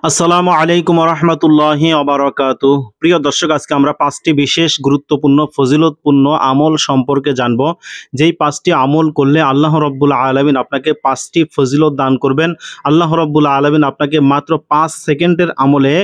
আসসালামু আলাইকুম রহমতুল্লাহি অবরাকাতুহ। প্রিয় দর্শক, আজকে আমরা পাঁচটি বিশেষ গুরুত্বপূর্ণ ফজিলতপূর্ণ আমল সম্পর্কে জানব। যেই পাঁচটি আমল করলে আল্লাহ রব্বুল আলামিন আপনাকে পাঁচটি ফজিলত দান করবেন। আল্লাহ রব্বুল আলামিন আপনাকে মাত্র 5 সেকেন্ডের আমলে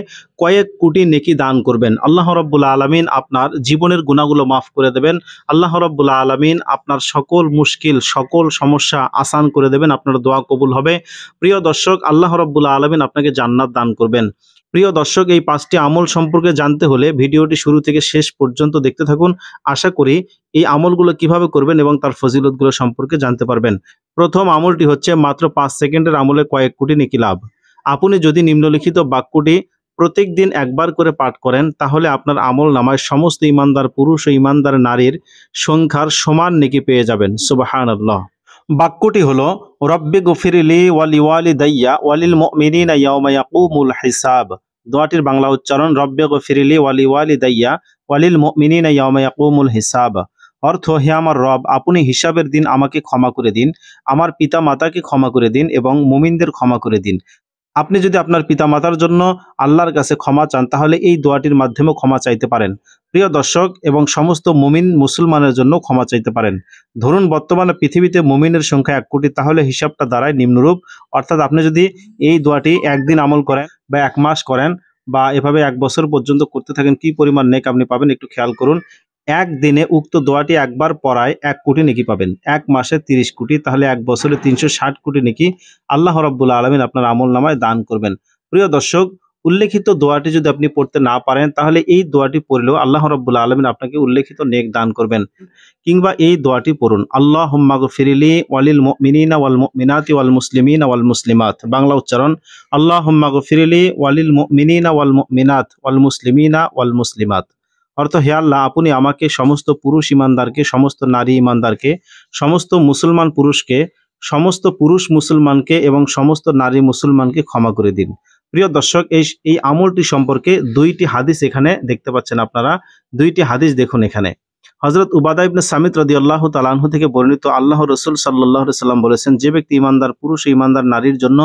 কয়েক কোটি নেকি দান করবেন। আল্লাহ রব্বুল আলামিন আপনার জীবনের গুনাহগুলো মাফ করে দেবেন। আল্লাহ রব্বুল আলামিন আপনার সকল মুশকিল, সকল সমস্যা আসান করে দেবেন। আপনার দোয়া কবুল হবে। প্রিয় দর্শক, আল্লাহ রব্বুল আলামিন আপনাকে জান্নাত দান করবেন। প্রিয় দর্শক, এই পাঁচটি আমল সম্পর্কে জানতে হলে ভিডিওটি শুরু থেকে শেষ পর্যন্ত দেখতে থাকুন। আশা করি এই আমলগুলো কিভাবে করবেন এবং তার ফজিলতগুলো সম্পর্কে জানতে পারবেন। প্রথম আমলটি হচ্ছে মাত্র 5 সেকেন্ডের আমলে কয়েক কোটি নেকি লাভ। আপনি যদি নিম্নলিখিত বাক্যটি প্রত্যেক দিন একবার করে পাঠ করেন, তাহলে আপনার আমল নামায় সমস্ত ইমানদার পুরুষ ও ইমানদার নারীর সংখ্যার সমান নেকি পেয়ে যাবেন। সুবহানাল্লাহ। বাক্যটি হলো, রব্বি গফিরলি ওয়ালি ওয়ালিদাইয়া ওয়ালিল মুমিনিনা ইয়াওমা ইয়াকুমুল হিসাব। দোয়াটির বাংলা উচ্চারণ, রব্বি গফিরলি ওয়ালি ওয়ালিদাইয়া ওয়ালিল মুমিনিনা ইয়াওমা ইয়াকুমুল হিসাব। অর্থ, হে আমার রব, আপনি হিসাবের দিন আমাকে ক্ষমা করে দিন, আমার পিতা মাতাকে ক্ষমা করে দিন এবং মুমিনদের ক্ষমা করে দিন। আপনি যদি আপনার পিতামাতার জন্য আল্লাহর কাছে ক্ষমা চান, তাহলে এই দোয়াটির মাধ্যমেও ক্ষমা চাইতে পারেন। প্রিয় দর্শক, এবং সমস্ত মুমিন মুসলমানের জন্য ক্ষমা চাইতে পারেন। ধরুন বর্তমানে পৃথিবীতে মুমিনের সংখ্যা 1 কোটি, তাহলে হিসাবটা দাঁড়ায় নিম্নরূপ। অর্থাৎ আপনি যদি এই দোয়াটি একদিন আমল করেন বা 1 মাস করেন বা এভাবে 1 বছর পর্যন্ত করতে থাকেন, কি পরিমাণ নেক আপনি পাবেন একটু খেয়াল করুন। একদিনে উক্ত দোয়াটি একবার পড়ায় 1 কোটি নেকি পাবেন। 1 মাসে 30 কোটি, তাহলে 1 বছরে 360 কোটি নেকি আল্লাহ রাব্বুল আলামিন আপনার আমলনামায় দান করবেন। প্রিয় দর্শক, উল্লেখিত দোয়াটি যদি আপনি পড়তে না পারেন, তাহলে এই দোয়াটি পড়লেও আল্লাহ রাব্বুল আলামিন আপনাকে উল্লেখিত নেক দান করবেন। কিংবা এই দোয়াটি পড়ুন, আল্লাহুম্মা গফিরলি ওয়ালিল মুমিনিনা ওয়াল মুমিনাতি ওয়াল মুসলিমিনা ওয়াল মুসলিমাত। বাংলা উচ্চারণ, আল্লাহুম্মা গফিরলি ওয়ালিল মুমিনিনা ওয়াল মুমিনাত ওয়াল মুসলিমিনা ওয়াল মুসলিমাত। অর্থ, হে আল্লাহ, আপনি আমাকে সমস্ত পুরুষ ইমানদারকে, সমস্ত নারী ইমানদারকে, সমস্ত মুসলমান পুরুষকে, সমস্ত পুরুষ মুসলমানকে এবং সমস্ত নারী মুসলমানকে ক্ষমা করে দিন। প্রিয় দর্শক, এই আমলটি সম্পর্কে 2টি হাদিস এখানে দেখতে পাচ্ছেন আপনারা। 2টি হাদিস দেখুন এখানে। হযরত উবাদা ইবনে সামিত রাদিয়াল্লাহু তাআলা আনহু থেকে বর্ণিত, আল্লাহ রাসূল সাল্লাল্লাহু আলাইহি সাল্লাম বলেছেন, যে ব্যক্তি ইমানদার পুরুষ ও ইমানদার নারীর জন্য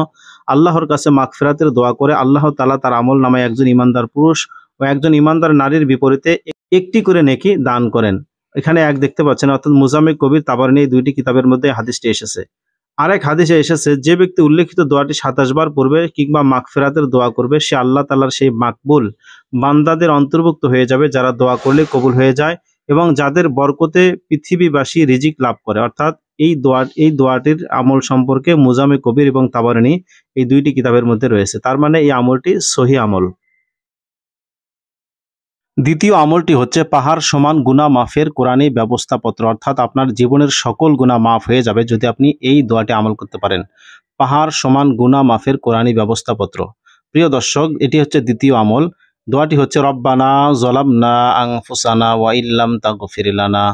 আল্লাহর কাছে মাগফিরাতের দোয়া করে, আল্লাহ তাআলা তার আমলনামায় একজন ইমানদার পুরুষ ও একজন ইমানদার নারীর বিপরীতে একটি করে নেকি দান করেন। এখানে 1 দেখতে পাচ্ছেন, অর্থাৎ মুজাম্মিল কবির তাবারনী এই 2টি কিতাবের মধ্যে হাদিসটি এসেছে। আরেক হাদিসে এসেছে, যে ব্যক্তি উল্লেখিত দোয়াটি 27 বার পড়বে কিংবা মাগফিরাতের দোয়া করবে, সে আল্লাহ তাআলার সেই মাকবুল বান্দাদের অন্তর্ভুক্ত হয়ে যাবে যারা দোয়া করলে কবুল হয়ে যায় এবং যাদের বরকতে পৃথিবীবাসী রিজিক লাভ করে। অর্থাৎ এই দোয়াটির আমল সম্পর্কে মুজাম্মিল কবির এবং তাবারনী এই 2টি কিতাবের মধ্যে রয়েছে। তার মানে এই আমলটি সহিহ আমল। দ্বিতীয় আমলটি হচ্ছে পাহাড় সমান গুনাহ মাফের কোরআনী ব্যবস্থাপত্র। অর্থাৎ আপনার জীবনের সকল গুনাহ মাফ হয়ে যাবে যদি আপনি এই দোয়াটি আমল করতে পারেন। পাহাড় সমান গুনাহ মাফের কোরআনী ব্যবস্থাপত্র। প্রিয় দর্শক, এটি হচ্ছে দ্বিতীয় আমল। দোয়াটি হচ্ছে, রব্বানা যালামনা আনফুসানা ওয়া ইল্লাম তাগফির লানা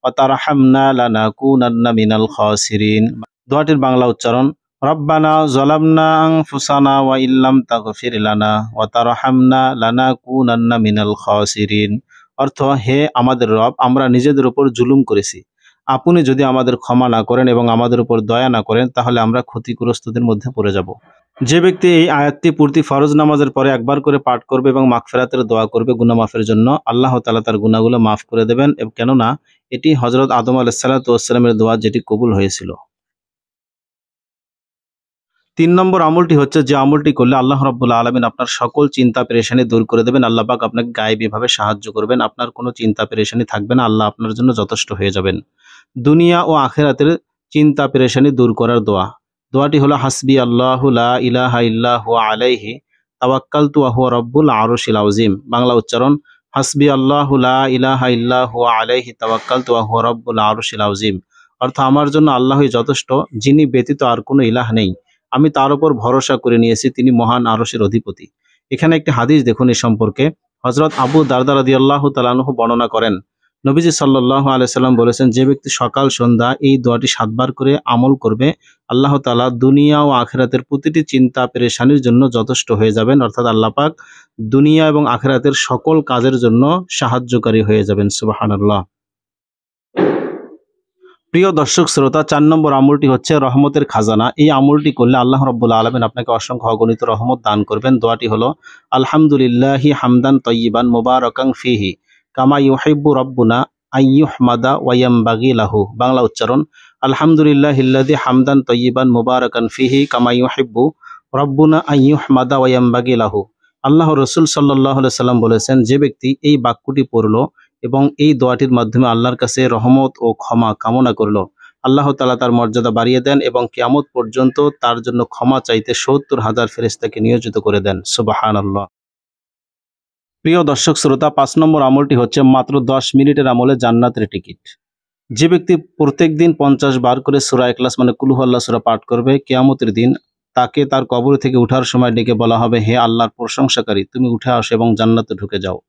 ওয়া তারহামনা লানাকুনান্না মিনাল খাসিরিন। দোয়াটির বাংলা উচ্চারণ, রব্বানা যালামনা আনফুসানা ওয়া ইল্লাম তাগফির লানা ওয়া তারহামনা লানাকুনান্না মিনাল খাসিরিন। অর্থ, হে আমাদের রব, আমরা নিজেদের উপর জুলুম করেছি। আপনি যদি আমাদের ক্ষমা না করেন এবং আমাদের উপর দয়া না করেন, তাহলে আমরা ক্ষতিগ্রস্তদের মধ্যে পড়ে যাব। যে ব্যক্তি এই আয়াতটি প্রতি ফরজ নামাজের পরে একবার করে পাঠ করবে এবং মাগফিরাতের দোয়া করবে গুনাহ মাফের জন্য, আল্লাহ তাআলা তার গুনাহগুলো মাফ করে দেবেন। কেননা এটি হযরত আদম আলাইহিস সালাতু ওয়াস সালামের দোয়া, যেটি কবুল হয়েছিল। 3 নম্বর আমলটি হচ্ছে, যে আমলটি করলে আল্লাহ রাব্বুল আলামিন আপনার সকল চিন্তা পেরেশানি দূর করে দেবেন। আল্লাহ পাক আপনাকে গায়েবীভাবে সাহায্য করবেন। আপনার কোনো চিন্তা পেরেশানি থাকবে না, আল্লাহ আপনার জন্য যথেষ্ট হয়ে যাবেন। দুনিয়া ও আখিরাতের চিন্তা পেরেশানি দূর করার দোয়া। দোয়াটি হলো, হাসবি আল্লাহু লা ইলাহা ইল্লা হুয়া আলাইহি তাওয়াক্কালতু ওয়া হুয়া রাব্বুল আরশিল আযীম। বাংলা উচ্চারণ, হাসবি আল্লাহু লা ইলাহা ইল্লা হুয়া আলাইহি তাওয়াক্কালতু ওয়া হুয়া রাব্বুল আরশিল আযীম। অর্থ, আমার জন্য আল্লাহই যথেষ্ট, যিনি ব্যতীত আর কোনো ইলাহ নেই। আমি তার উপর ভরসা করে নিয়েছি, তিনি মহান আরশের অধিপতি। এখানে একটি হাদিস দেখুন এ সম্পর্কে। হযরত আবু দারদা রাদিয়াল্লাহু তাআলা আনহু বর্ণনা করেন, নবীজি সাল্লাল্লাহু আলাইহি সাল্লাম বলেছেন, যে ব্যক্তি সকাল সন্ধ্যা এই দোয়াটি 7 বার করে আমল করবে, আল্লাহ তাআলা দুনিয়া ও আখিরাতের প্রতিটি চিন্তা পেরেশানির জন্য যথেষ্ট হয়ে যাবেন। অর্থাৎ আল্লাহ পাক দুনিয়া এবং আখিরাতের সকল কাজের জন্য সাহায্যকারী হয়ে যাবেন। সুবহানাল্লাহ। প্রিয় দর্শক শ্রোতা, ৪ নম্বর আমলটি হচ্ছে রহমতের খাজানা। এই আমলটি করলে আল্লাহ রাব্বুল আলামিন আপনাকে অসংখ্য অগণিত রহমত দান করবেন। দোয়াটি হলো আলহামদুলিল্লাহি হামদান তয়্যিবান মুবারাকান ফিহি কামা ইউহিব্বু রাব্বুনা আইয়ুহমাদা ওয়া ইয়ামবাগি লাহু। বাংলা উচ্চারণ, আলহামদুলিল্লাহিল্লাযী হামদান তয়্যিবান মুবারাকান ফিহি কামা ইউহিব্বু রাব্বুনা আইয়ুহমাদা ওয়া ইয়ামবাগি লাহু। আল্লাহ রাসূল সাল্লাল্লাহু আলাইহি সাল্লাম বলেছেন, যে ব্যক্তি এই বাক্যটি পড়লো এবং এই দোয়াটির মাধ্যমে আল্লাহর কাছে রহমত ও ক্ষমা কামনা করলো, আল্লাহ তাআলা তার মর্যাদা বাড়িয়ে দেন এবং কিয়ামত পর্যন্ত তার জন্য ক্ষমা চাইতে ৭০,০০০ ফেরেশতাকে নিয়োজিত করে দেন। সুবহানাল্লাহ। প্রিয় দর্শক শ্রোতা, ৫ নম্বর আমলটি হচ্ছে মাত্র ১০ মিনিটের আমলে জান্নাতের টিকিট। যে ব্যক্তি প্রত্যেকদিন ৫০ বার করে সূরা ইখলাস মানে কুল হুয়াল্লাহ সূরা পাঠ করবে, কিয়ামতের দিন তাকে তার কবর থেকে উঠার সময় ডেকে বলা হবে, হে আল্লাহর প্রশংসাকারী, তুমি উঠে আসো এবং জান্নাতে ঢুকে যাও।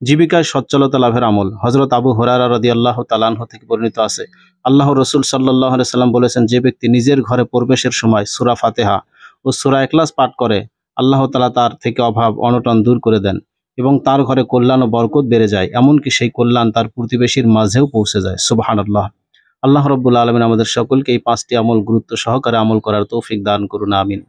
জীবিকায় সচ্ছলতা লাভের আমল। হযরত আবু হুরায়রা রাদিয়াল্লাহু তাআলা আনহু থেকে বর্ণিত আছে, আল্লাহ রাসূল সাল্লাল্লাহু আলাইহি সাল্লাম বলেছেন, যে ব্যক্তি নিজের ঘরে প্রবেশের সময় সূরা ফাতিহা ও সূরা ইখলাস পাঠ করে, আল্লাহ তাআলা তার থেকে অভাব অনটন দূর করে দেন এবং তার ঘরে কল্যাণ ও বরকত বেড়ে যায়, এমনকি সেই কল্যাণ তার প্রতিবেশীর মাঝেও পৌঁছে যায়। সুবহানাল্লাহ। আল্লাহ রাব্বুল আলামিন আমাদের সকলকে এই ৫টি আমল গুরুত্ব সহকারে আমল করার তৌফিক দান করুন। আমিন।